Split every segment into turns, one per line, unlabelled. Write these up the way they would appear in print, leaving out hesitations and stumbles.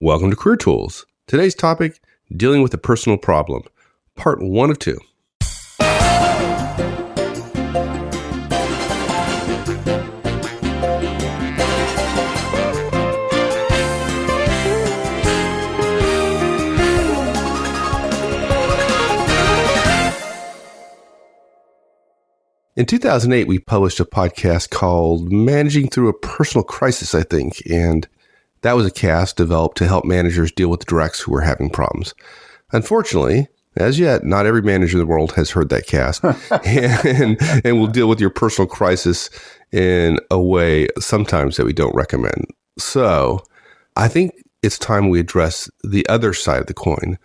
Welcome to Career Tools. Today's topic, dealing with a personal problem, part 1 of 2. In 2008, we published a podcast called Managing Through a Personal Crisis, I think, and that was a cast developed to help managers deal with directs who were having problems. Unfortunately, as yet, not every manager in the world has heard that cast and will deal with your personal crisis in a way sometimes that we don't recommend. So I think it's time we address the other side of the coin.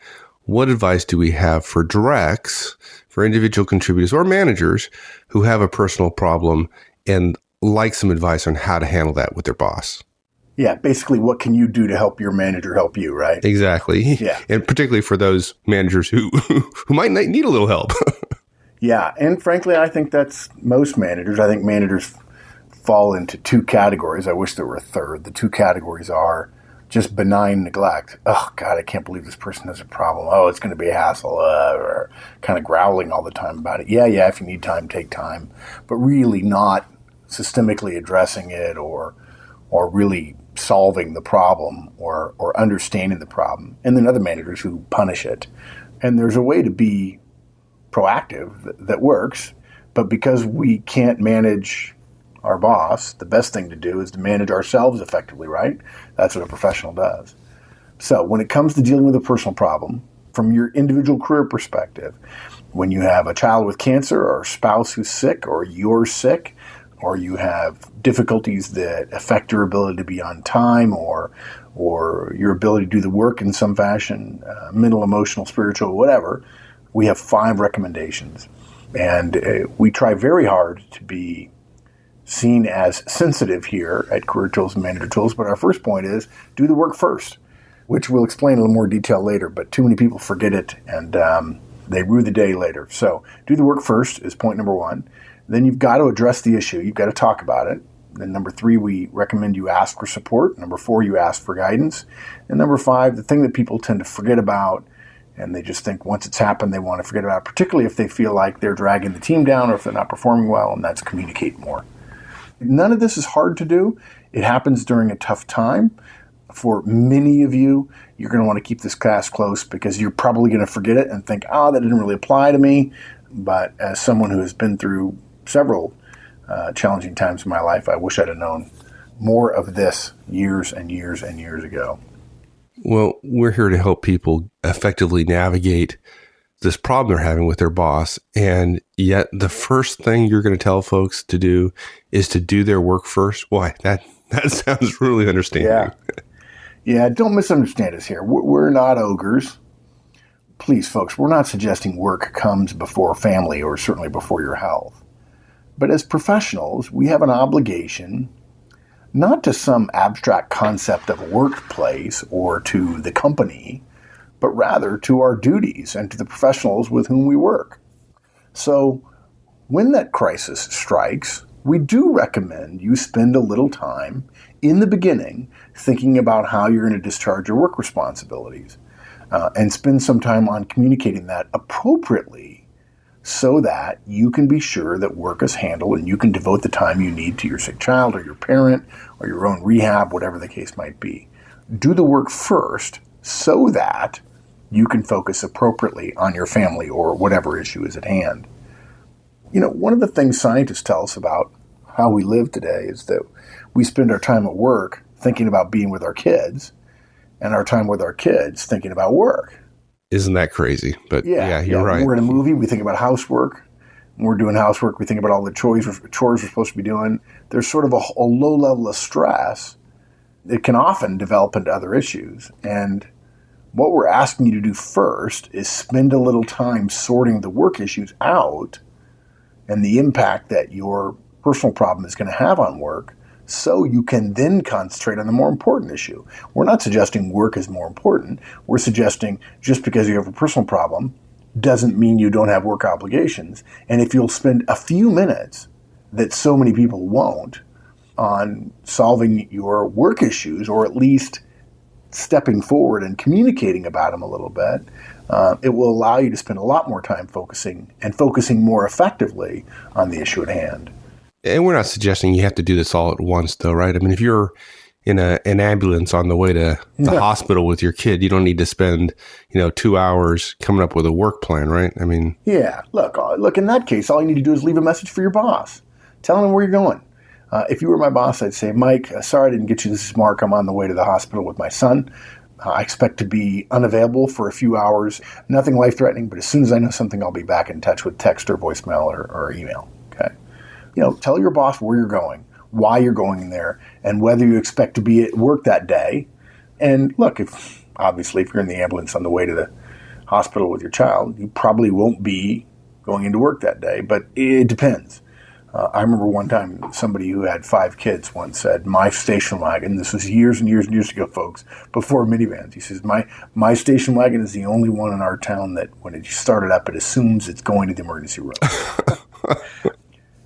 What advice do we have for directs, for individual contributors or managers who have a personal problem and like some advice on how to handle that with their boss?
Yeah, basically, what can you do to help your manager help you, right?
Exactly.
Yeah.
And particularly for those managers who might need a little help.
Yeah, and frankly, I think that's most managers. I think managers fall into two categories. I wish there were a third. The two categories are just benign neglect. Oh, God, I can't believe this person has a problem. Oh, it's going to be a hassle. Or kind of growling all the time about it. Yeah, if you need time, take time. But really not systemically addressing it or really solving the problem or understanding the problem. And then other managers who punish it. And there's a way to be proactive that works. But because we can't manage our boss, the best thing to do is to manage ourselves effectively, right? That's what a professional does. So when it comes to dealing with a personal problem, from your individual career perspective, when you have a child with cancer or a spouse who's sick or you're sick, or you have difficulties that affect your ability to be on time or your ability to do the work in some fashion, mental, emotional, spiritual, whatever, we have 5 recommendations. And we try very hard to be seen as sensitive here at Career Tools and Manager Tools, but our first point is do the work first, which we'll explain in a little more detail later, but too many people forget it and they rue the day later. So do the work first is point number 1. Then you've got to address the issue. You've got to talk about it. Then number 3, we recommend you ask for support. Number 4, you ask for guidance. And number 5, the thing that people tend to forget about, and they just think once it's happened, they want to forget about it, particularly if they feel like they're dragging the team down or if they're not performing well, and that's communicate more. None of this is hard to do. It happens during a tough time. For many of you, you're going to want to keep this class close because you're probably going to forget it and think, that didn't really apply to me. But as someone who has been through several challenging times in my life, I wish I'd have known more of this years and years and years ago.
Well, we're here to help people effectively navigate this problem they're having with their boss. And yet the first thing you're going to tell folks to do is to do their work first. Why? That sounds really understanding.
Yeah, don't misunderstand us here. We're not ogres. Please, folks, we're not suggesting work comes before family or certainly before your health. But as professionals, we have an obligation not to some abstract concept of workplace or to the company, but rather to our duties and to the professionals with whom we work. So when that crisis strikes, we do recommend you spend a little time in the beginning thinking about how you're going to discharge your work responsibilities and spend some time on communicating that appropriately so that you can be sure that work is handled and you can devote the time you need to your sick child or your parent or your own rehab, whatever the case might be. Do the work first so that you can focus appropriately on your family or whatever issue is at hand. You know, one of the things scientists tell us about how we live today is that we spend our time at work thinking about being with our kids and our time with our kids thinking about work.
Isn't that crazy? But yeah, you're right.
When we're in a movie, we think about housework. When we're doing housework, we think about all the chores we're supposed to be doing. There's sort of a low level of stress that can often develop into other issues. And what we're asking you to do first is spend a little time sorting the work issues out and the impact that your personal problem is going to have on work so you can then concentrate on the more important issue. We're not suggesting work is more important. We're suggesting just because you have a personal problem doesn't mean you don't have work obligations. And if you'll spend a few minutes that so many people won't on solving your work issues, or at least stepping forward and communicating about them a little bit, it will allow you to spend a lot more time focusing more effectively on the issue at hand.
And we're not suggesting you have to do this all at once, though, right? I mean, if you're in an ambulance on the way to the hospital with your kid, you don't need to spend, 2 hours coming up with a work plan, right? I mean,
yeah. Look. In that case, all you need to do is leave a message for your boss. Tell him where you're going. If you were my boss, I'd say, Mike, sorry I didn't get you. This is Mark. I'm on the way to the hospital with my son. I expect to be unavailable for a few hours. Nothing life-threatening, but as soon as I know something, I'll be back in touch with text or voicemail or email. Okay. Tell your boss where you're going, why you're going there, and whether you expect to be at work that day. And look, if you're in the ambulance on the way to the hospital with your child, you probably won't be going into work that day, but it depends. I remember one time somebody who had 5 kids once said, my station wagon, this was years and years and years ago, folks, before minivans. He says, my station wagon is the only one in our town that when it started up, it assumes it's going to the emergency room.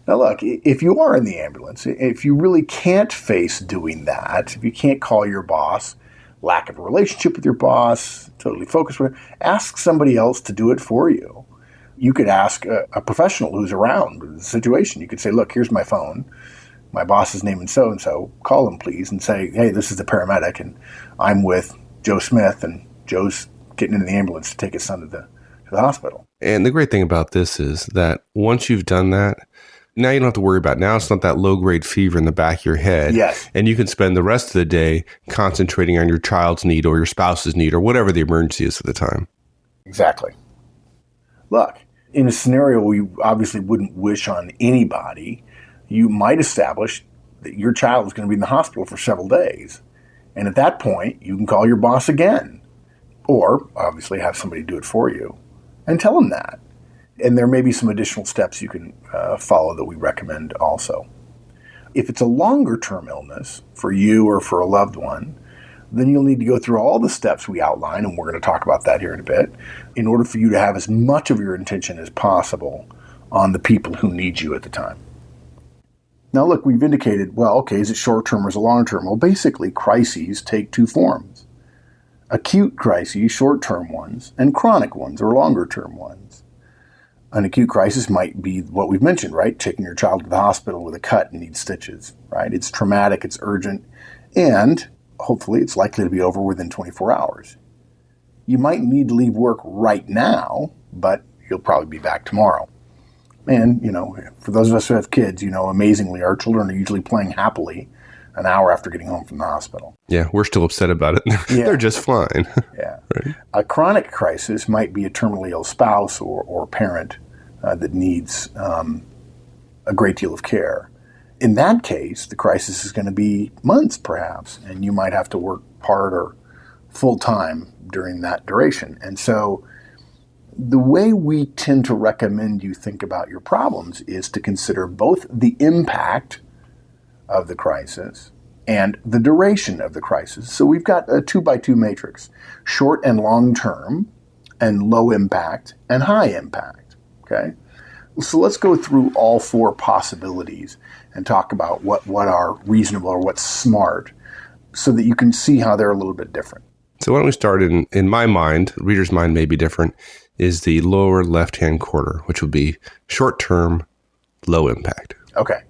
Now, look, if you are in the ambulance, if you really can't face doing that, if you can't call your boss, lack of a relationship with your boss, totally focused with, ask somebody else to do it for you. You could ask a professional who's around the situation. You could say, look, here's my phone. My boss's name is so-and-so. Call him, please, and say, hey, this is the paramedic, and I'm with Joe Smith, and Joe's getting in the ambulance to take his son to the hospital.
And the great thing about this is that once you've done that, now you don't have to worry about it. Now it's not that low-grade fever in the back of your head.
Yes.
And you can spend the rest of the day concentrating on your child's need or your spouse's need or whatever the emergency is at the time.
Exactly. Look, in a scenario you obviously wouldn't wish on anybody, you might establish that your child is going to be in the hospital for several days. And at that point, you can call your boss again. Or, obviously, have somebody do it for you. And tell them that. And there may be some additional steps you can follow that we recommend also. If it's a longer-term illness for you or for a loved one, then you'll need to go through all the steps we outline, and we're going to talk about that here in a bit, in order for you to have as much of your attention as possible on the people who need you at the time. Now, look, we've indicated, well, okay, is it short-term or is it long-term? Well, basically, crises take 2 forms. Acute crises, short-term ones, and chronic ones, or longer-term ones. An acute crisis might be what we've mentioned, right? Taking your child to the hospital with a cut and needs stitches, right? It's traumatic, it's urgent, and hopefully it's likely to be over within 24 hours. You might need to leave work right now, but you'll probably be back tomorrow. And, for those of us who have kids, amazingly, our children are usually playing happily an hour after getting home from the hospital.
Yeah, we're still upset about it.
Yeah.
They're just fine.
Yeah.
Right.
A chronic crisis might be a terminally ill spouse or parent that needs a great deal of care. In that case, the crisis is going to be months, perhaps, and you might have to work part or full-time during that duration. And so the way we tend to recommend you think about your problems is to consider both the impact of the crisis and the duration of the crisis. So we've got a 2x2 matrix, short and long term, and low impact and high impact, okay? So let's go through all 4 possibilities and talk about what are reasonable or what's smart so that you can see how they're a little bit different.
So why don't we start in my mind, reader's mind may be different, is the lower left-hand corner, which would be short-term, low impact.
Okay.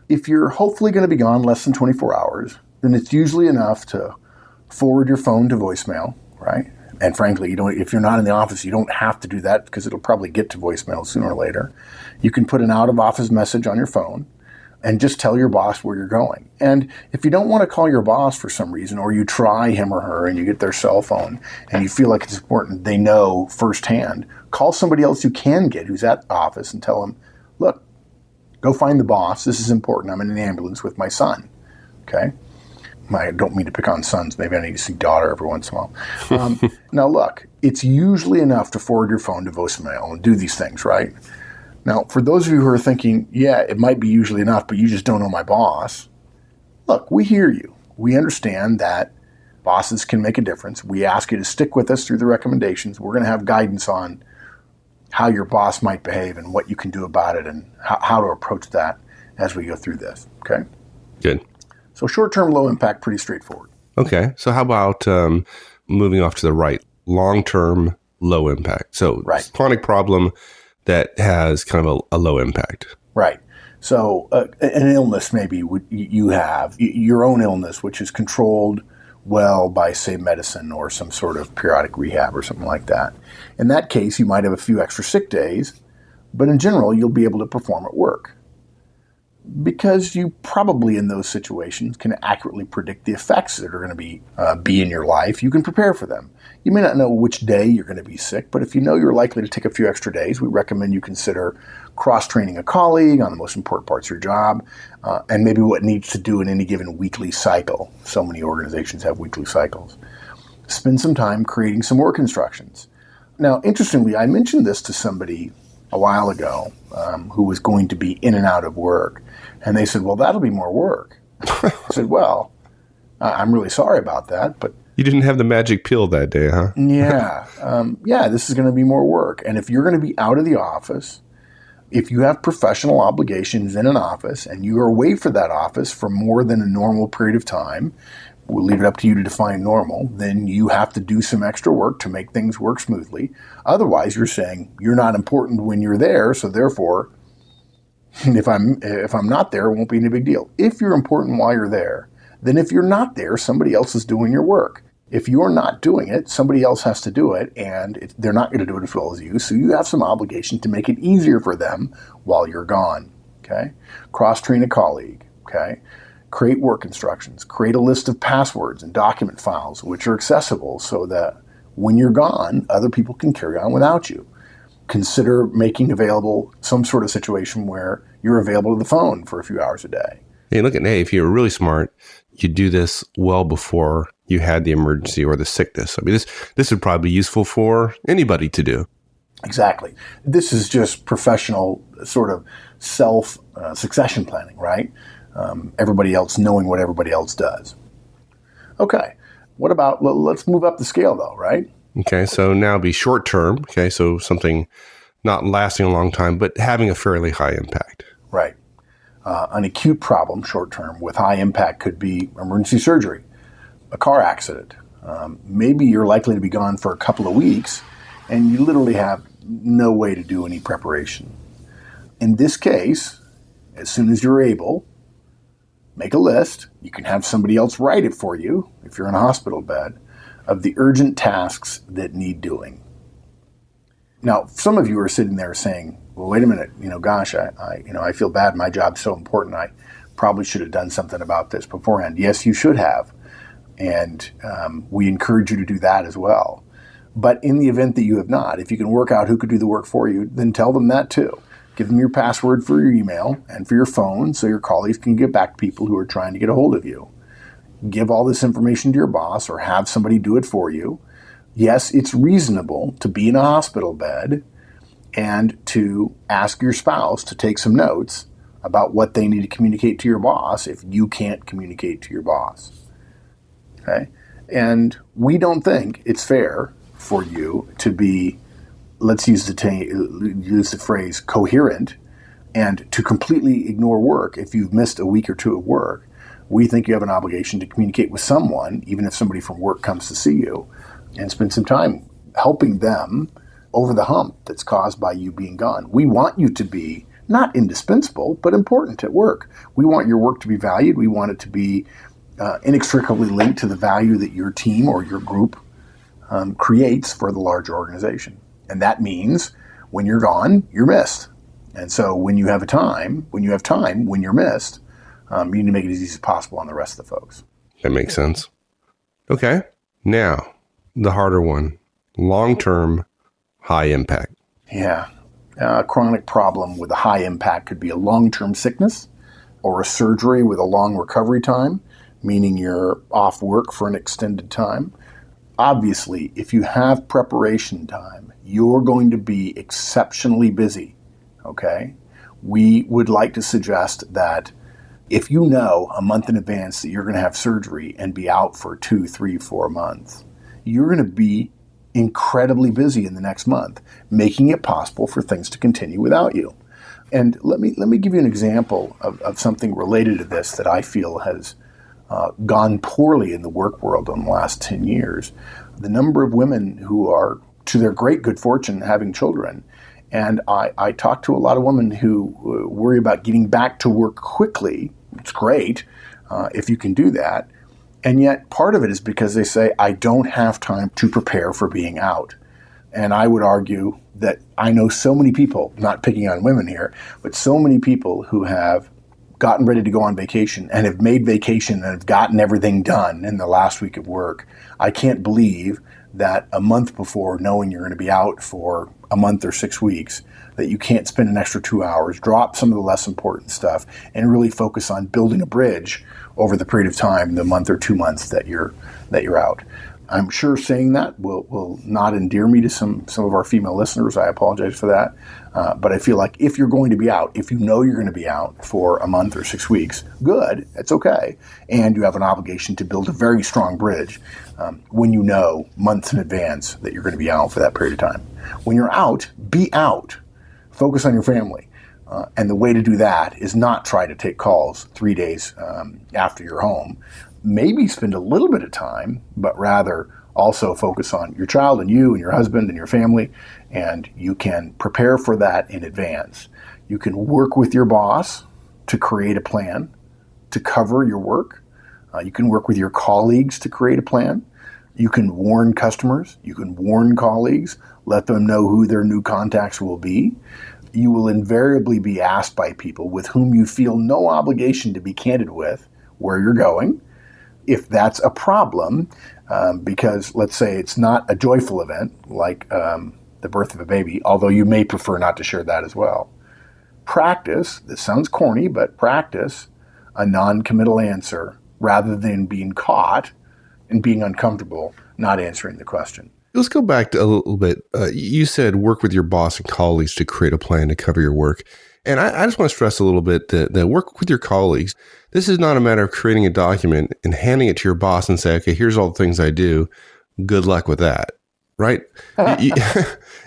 If you're hopefully going to be gone less than 24 hours, then it's usually enough to forward your phone to voicemail, right? And frankly, if you're not in the office, you don't have to do that because it'll probably get to voicemail sooner or later. You can put an out-of-office message on your phone and just tell your boss where you're going. And if you don't want to call your boss for some reason, or you try him or her and you get their cell phone and you feel like it's important they know firsthand, call somebody else you can get who's at the office and tell them, look, go find the boss. This is important. I'm in an ambulance with my son. Okay? I don't mean to pick on sons. Maybe I need to see daughter every once in a while. Now, look, it's usually enough to forward your phone to voicemail and do these things, right? Now, for those of you who are thinking, yeah, it might be usually enough, but you just don't know my boss. Look, we hear you. We understand that bosses can make a difference. We ask you to stick with us through the recommendations. We're going to have guidance on how your boss might behave and what you can do about it and how to approach that as we go through this, okay?
Good.
So short-term, low impact, pretty straightforward.
Okay. So how about moving off to the right, long-term, low impact? So
Right.
chronic problem that has kind of a low impact.
Right. So an illness maybe you have, your own illness, which is controlled well by, say, medicine or some sort of periodic rehab or something like that. In that case, you might have a few extra sick days, but in general, you'll be able to perform at work. Because you probably in those situations can accurately predict the effects that are going to be in your life, you can prepare for them. You may not know which day you're going to be sick, but if you know you're likely to take a few extra days, we recommend you consider cross-training a colleague on the most important parts of your job, and maybe what needs to do in any given weekly cycle. So many organizations have weekly cycles. Spend some time creating some work instructions. Now, interestingly, I mentioned this to somebody a while ago who was going to be in and out of work, and they said, well, that'll be more work. I said, well, I'm really sorry about that, but
You didn't have the magic pill that day, huh?
yeah, this is going to be more work. And if you're going to be out of the office, if you have professional obligations in an office and you are away for that office for more than a normal period of time, we'll leave it up to you to define normal, then you have to do some extra work to make things work smoothly. Otherwise, you're saying you're not important when you're there, so therefore, if I'm not there, it won't be any big deal. If you're important while you're there, then if you're not there, somebody else is doing your work. If you're not doing it, somebody else has to do it, and they're not going to do it as well as you, so you have some obligation to make it easier for them while you're gone, okay? Cross-train a colleague, okay? Create work instructions. Create a list of passwords and document files which are accessible so that when you're gone, other people can carry on without you. Consider making available some sort of situation where you're available to the phone for a few hours a day.
Hey, if you're really smart, you do this well before you had the emergency or the sickness. I mean, this would probably be useful for anybody to do.
Exactly. This is just professional sort of self-succession planning, right? Everybody else knowing what everybody else does. Okay. What about, let's move up the scale though, right?
Okay, so now be short term. Okay, so something not lasting a long time, but having a fairly high impact.
Right. An acute problem, short term, with high impact could be emergency surgery, a car accident. Maybe you're likely to be gone for a couple of weeks, and you literally have no way to do any preparation. In this case, as soon as you're able, make a list. You can have somebody else write it for you if you're in a hospital bed, of the urgent tasks that need doing. Now, some of you are sitting there saying, well, wait a minute, gosh, I feel bad. My job's so important. I probably should have done something about this beforehand. Yes, you should have. And we encourage you to do that as well. But in the event that you have not, if you can work out who could do the work for you, then tell them that too. Give them your password for your email and for your phone so your colleagues can get back to people who are trying to get a hold of you. Give all this information to your boss or have somebody do it for you. Yes, it's reasonable to be in a hospital bed and to ask your spouse to take some notes about what they need to communicate to your boss if you can't communicate to your boss. Okay? And we don't think it's fair for you to be, let's use the phrase, coherent, and to completely ignore work if you've missed a week or two of work. We think you have an obligation to communicate with someone, even if somebody from work comes to see you, and spend some time helping them over the hump that's caused by you being gone. We want you to be not indispensable, but important at work. We want your work to be valued. We want it to be inextricably linked to the value that your team or your group creates for the larger organization. And that means when you're gone, you're missed. And so when you have time, when you're missed, you need to make it as easy as possible on the rest of the folks.
That makes sense. Okay. Now, the harder one, long-term, high impact.
Yeah. A chronic problem with a high impact could be a long-term sickness or a surgery with a long recovery time, meaning you're off work for an extended time. Obviously, if you have preparation time, you're going to be exceptionally busy, okay? We would like to suggest that if you know a month in advance that you're going to have surgery and be out for 2, 3, 4 months, you're going to be incredibly busy in the next month, making it possible for things to continue without you. And let me give you an example of something related to this that I feel has gone poorly in the work world in the last 10 years. The number of women who are, to their great good fortune, having children. And I talk to a lot of women who worry about getting back to work quickly. It's great if you can do that. And yet part of it is because they say, I don't have time to prepare for being out. And I would argue that I know so many people, not picking on women here, but so many people who have gotten ready to go on vacation and have made vacation and have gotten everything done in the last week of work. I can't believe that a month before, knowing you're going to be out for a month or 6 weeks, that you can't spend an extra 2 hours, drop some of the less important stuff, and really focus on building a bridge over the period of time, the month or 2 months that you're out. I'm sure saying that will not endear me to some of our female listeners. I apologize for that. But I feel like if you're going to be out, if you know you're going to be out for a month or 6 weeks, good, it's okay. And you have an obligation to build a very strong bridge when you know months in advance that you're going to be out for that period of time. When you're out, be out. Focus on your family. And the way to do that is not try to take calls 3 days after you're home. Maybe spend a little bit of time, but rather also focus on your child and you and your husband and your family, and you can prepare for that in advance. You can work with your boss to create a plan to cover your work. You can work with your colleagues to create a plan. You can warn customers. You can warn colleagues, let them know who their new contacts will be. You will invariably be asked by people with whom you feel no obligation to be candid with where you're going. If that's a problem, because let's say it's not a joyful event like the birth of a baby, although you may prefer not to share that as well. Practice, this sounds corny, but practice a non-committal answer rather than being caught and being uncomfortable not answering the question.
Let's go back to a little bit. You said work with your boss and colleagues to create a plan to cover your work. And I just want to stress a little bit that work with your colleagues. This is not a matter of creating a document and handing it to your boss and say, okay, here's all the things I do. Good luck with that, right?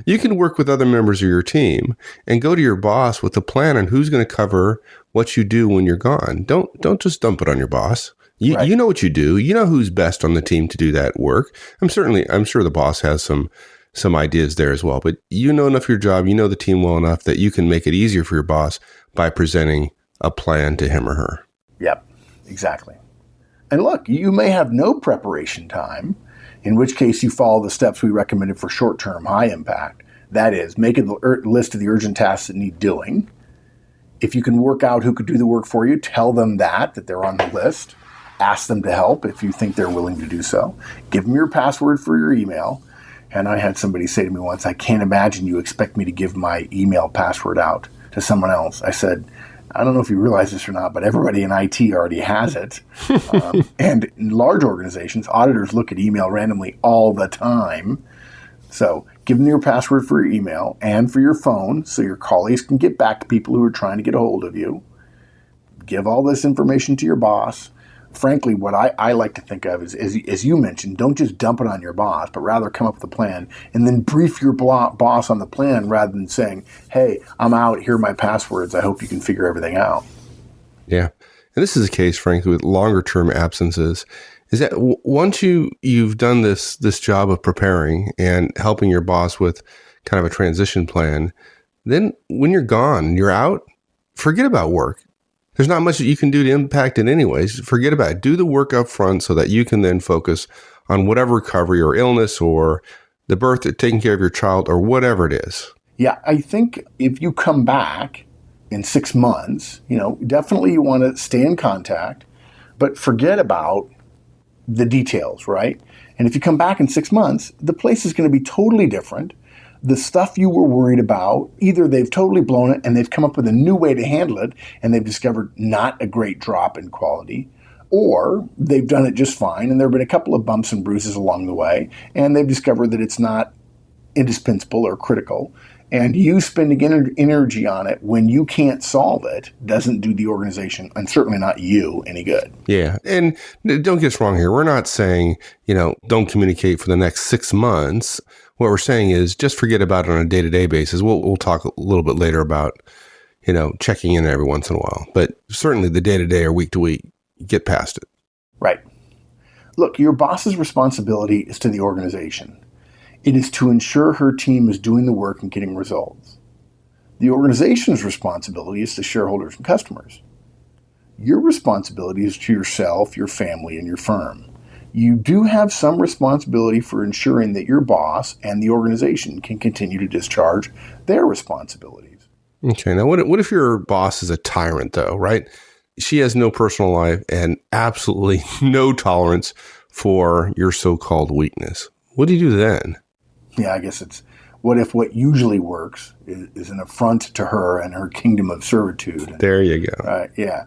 You can work with other members of your team and go to your boss with a plan on who's going to cover what you do when you're gone. Don't just dump it on your boss.
Right.
You know what you do. You know who's best on the team to do that work. I'm sure the boss has some ideas there as well, but you know enough of your job, you know the team well enough that you can make it easier for your boss by presenting a plan to him or her.
Yep, exactly. And look, you may have no preparation time, in which case you follow the steps we recommended for short-term high impact. That is, make a list of the urgent tasks that need doing. If you can work out who could do the work for you, tell them that they're on the list. Ask them to help if you think they're willing to do so. Give them your password for your email. And I had somebody say to me once, I can't imagine you expect me to give my email password out to someone else. I said, I don't know if you realize this or not, but everybody in IT already has it. And in large organizations, auditors look at email randomly all the time. So give them your password for your email and for your phone so your colleagues can get back to people who are trying to get a hold of you. Give all this information to your boss. Frankly, what I like to think of is, as you mentioned, don't just dump it on your boss, but rather come up with a plan and then brief your boss on the plan rather than saying, hey, I'm out, here are my passwords, I hope you can figure everything out.
Yeah. And this is a case, frankly, with longer term absences, is that once you've done this job of preparing and helping your boss with kind of a transition plan, then when you're gone, you're out, forget about work. There's not much that you can do to impact it anyways. Forget about it. Do the work up front so that you can then focus on whatever recovery or illness or the birth or taking care of your child or whatever it is.
Yeah, I think if you come back in 6 months, definitely you want to stay in contact, but forget about the details, right? And if you come back in 6 months, the place is going to be totally different. The stuff you were worried about, either they've totally blown it and they've come up with a new way to handle it and they've discovered not a great drop in quality, or they've done it just fine and there have been a couple of bumps and bruises along the way and they've discovered that it's not indispensable or critical. And you spending energy on it when you can't solve it doesn't do the organization, and certainly not you, any good.
Yeah. And don't get us wrong here. We're not saying, don't communicate for the next 6 months. What we're saying is just forget about it on a day-to-day basis. We'll talk a little bit later about, checking in every once in a while. But certainly the day-to-day or week-to-week, get past it.
Right. Look, your boss's responsibility is to the organization. It is to ensure her team is doing the work and getting results. The organization's responsibility is to shareholders and customers. Your responsibility is to yourself, your family, and your firm. You do have some responsibility for ensuring that your boss and the organization can continue to discharge their responsibilities.
Okay. Now, what if your boss is a tyrant, though, right? She has no personal life and absolutely no tolerance for your so-called weakness. What do you do then?
Yeah, I guess it's what if what usually works is an affront to her and her kingdom of servitude.
There you go.
Right, yeah.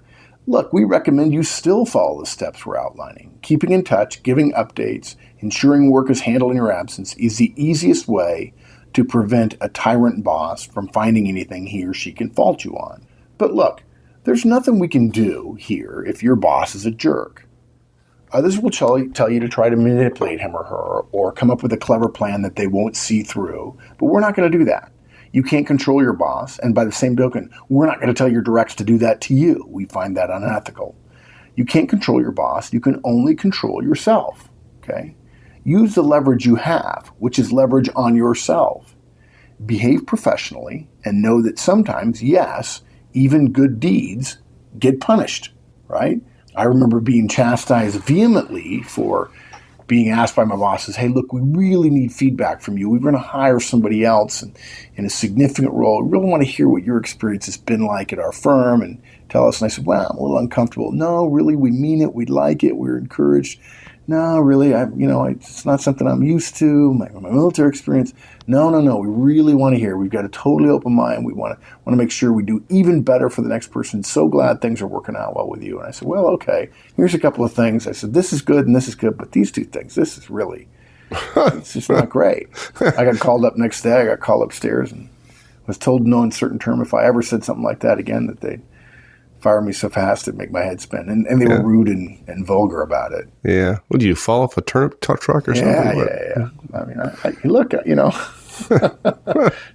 Look, we recommend you still follow the steps we're outlining. Keeping in touch, giving updates, ensuring work is handled in your absence is the easiest way to prevent a tyrant boss from finding anything he or she can fault you on. But look, there's nothing we can do here if your boss is a jerk. Others will tell you to try to manipulate him or her or come up with a clever plan that they won't see through, but we're not going to do that. You can't control your boss, and by the same token, we're not going to tell your directs to do that to you. We find that unethical. You can't control your boss. You can only control yourself, okay? Use the leverage you have, which is leverage on yourself. Behave professionally and know that sometimes, yes, even good deeds get punished, right? I remember being chastised vehemently for being asked by my bosses, hey, look, we really need feedback from you. We're going to hire somebody else in a significant role. We really want to hear what your experience has been like at our firm and tell us. And I said, well, I'm a little uncomfortable. No, really, we mean it. We'd like it. We're encouraged. No, really, it's not something I'm used to, my military experience. No. We really want to hear. We've got a totally open mind. We want to make sure we do even better for the next person. So glad things are working out well with you. And I said, well, okay, here's a couple of things. I said, this is good and this is good, but these two things, this is really, it's just not great. I got called up next day. I got called upstairs and was told in no uncertain term if I ever said something like that again that they'd fire me so fast it'd make my head spin. And they were rude and vulgar about it.
Yeah. What do you fall off a turnip truck or something?
Yeah. I mean, I look,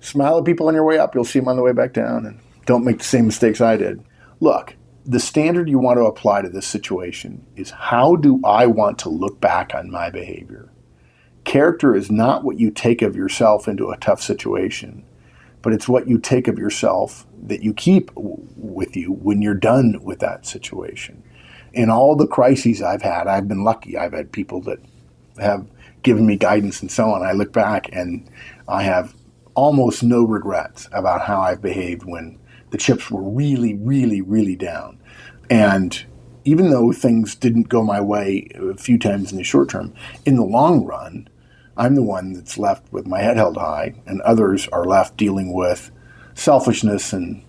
smile at people on your way up. You'll see them on the way back down. And don't make the same mistakes I did. Look, the standard you want to apply to this situation is how do I want to look back on my behavior? Character is not what you take of yourself into a tough situation, but it's what you take of yourself that you keep with you when you're done with that situation. In all the crises I've had, I've been lucky. I've had people that have given me guidance and so on. I look back and I have almost no regrets about how I've behaved when the chips were really, really, really down. And even though things didn't go my way a few times in the short term, in the long run, I'm the one that's left with my head held high, and others are left dealing with selfishness and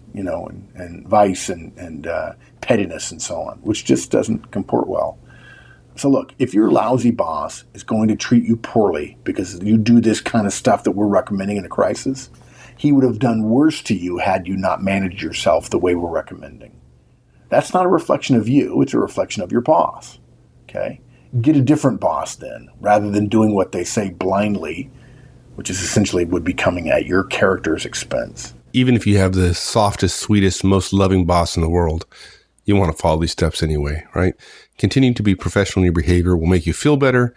vice and pettiness and so on, which just doesn't comport well. So look, if your lousy boss is going to treat you poorly because you do this kind of stuff that we're recommending in a crisis, he would have done worse to you had you not managed yourself the way we're recommending. That's not a reflection of you, it's a reflection of your boss, okay? Get a different boss then, rather than doing what they say blindly, which is essentially would be coming at your character's expense.
Even if you have the softest, sweetest, most loving boss in the world, you want to follow these steps anyway, right? Continuing to be professional in your behavior will make you feel better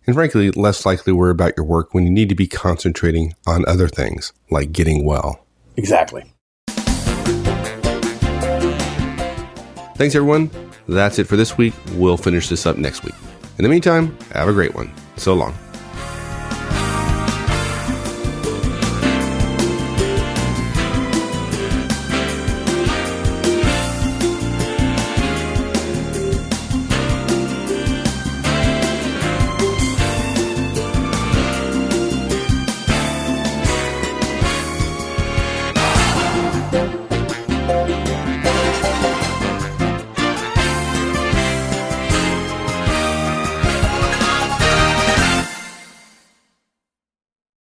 and, frankly, less likely to worry about your work when you need to be concentrating on other things like getting well.
Exactly.
Thanks, everyone. That's it for this week. We'll finish this up next week. In the meantime, have a great one. So long.